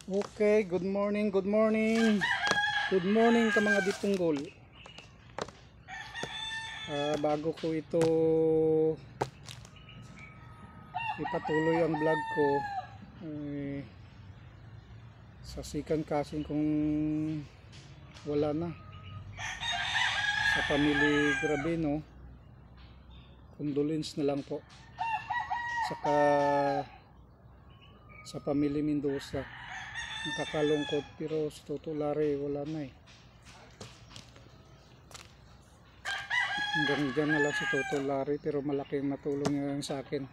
Okay, good morning, good morning. Good morning ka mga dipunggol. Bago ko ito ipatuloy ang vlog ko, sasikan kasing kung wala na sa pamilya Gravino, condolence na lang po. Saka sa pamilya Mendoza, nakakalungkot, pero sa tutulari wala na hanggang dyan na lang si tutulari, pero malaking natulong niya sa akin.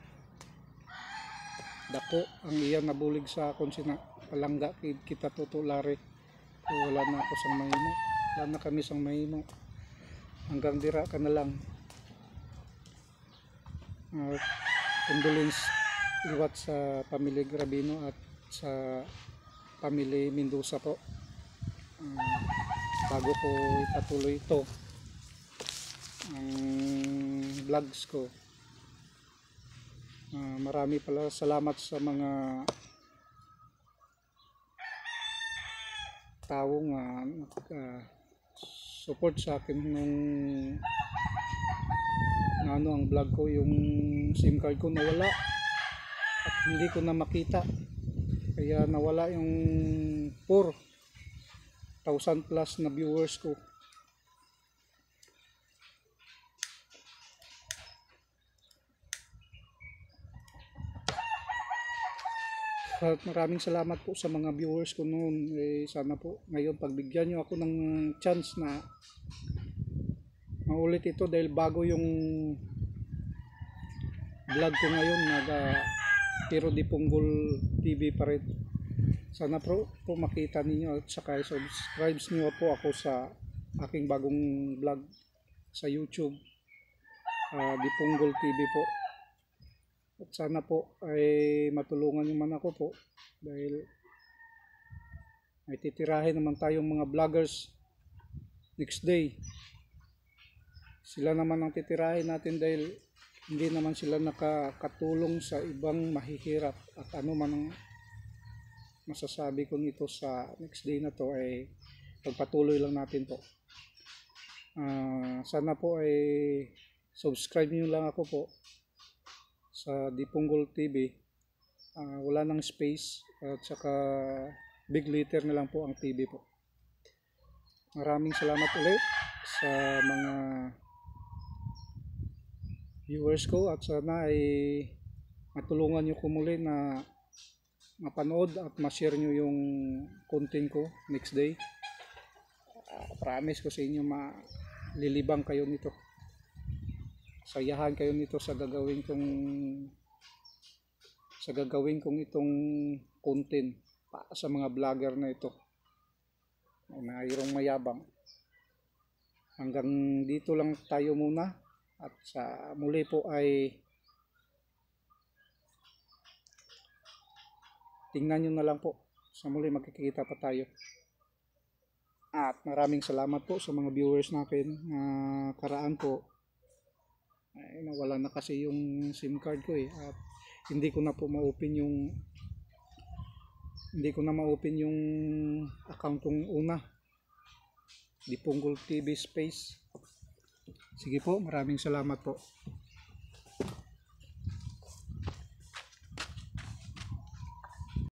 Dako ang iyan nabulig sa akon, sina palangga kita tutulari. Wala na ako sang mahimo, wala na kami sang mahimo, hanggang dira ka na lang. Condolence liwat sa pamilya Gravino at sa pamilya Mendoza po. Bago ko ipatuloy ito ang vlogs ko, marami pala salamat sa mga taong support sa akin nung ang vlog ko. Yung SIM card ko nawala at hindi ko na makita, kaya nawala yung 4,000 plus na viewers ko. At maraming salamat po sa mga viewers ko noon. Sana po ngayon pagbigyan nyo ako ng chance na maulit ito, dahil bago yung vlog ko ngayon, Pero Dipunggol TV pa rin. Sana po makita ninyo at saka subscribe nyo po ako sa aking bagong vlog sa YouTube, Dipunggol TV po. At sana po ay matulungan nyo man ako po, dahil may titirahin naman tayong mga vloggers next day. Sila naman ang titirahin natin, dahil hindi naman sila nakakatulong sa ibang mahihirap. At ano man ang masasabi ko nito sa next day na to ay pagpatuloy lang natin po. Sana po ay subscribe nyo lang ako po sa Dipunggol TV. Wala nang space at saka big letter na lang po ang TV po. Maraming salamat ulit sa mga viewers ko, at sana ay matulungan nyo ko muli na mapanood at ma-share nyo yung content ko next day. Promise ko sa inyo, malilibang kayo nito, sayahan kayo nito sa gagawin kong itong content para sa mga vlogger na ito, mayroong mayabang. Hanggang dito lang tayo muna, at sa muli po ay tingnan nyo na lang po, sa muli magkikita pa tayo. At maraming salamat po sa mga viewers natin. Karaan po ay nawala na kasi yung SIM card ko at hindi ko na ma-open yung account kong una, Dipunggol TV space. Sige po, maraming salamat po.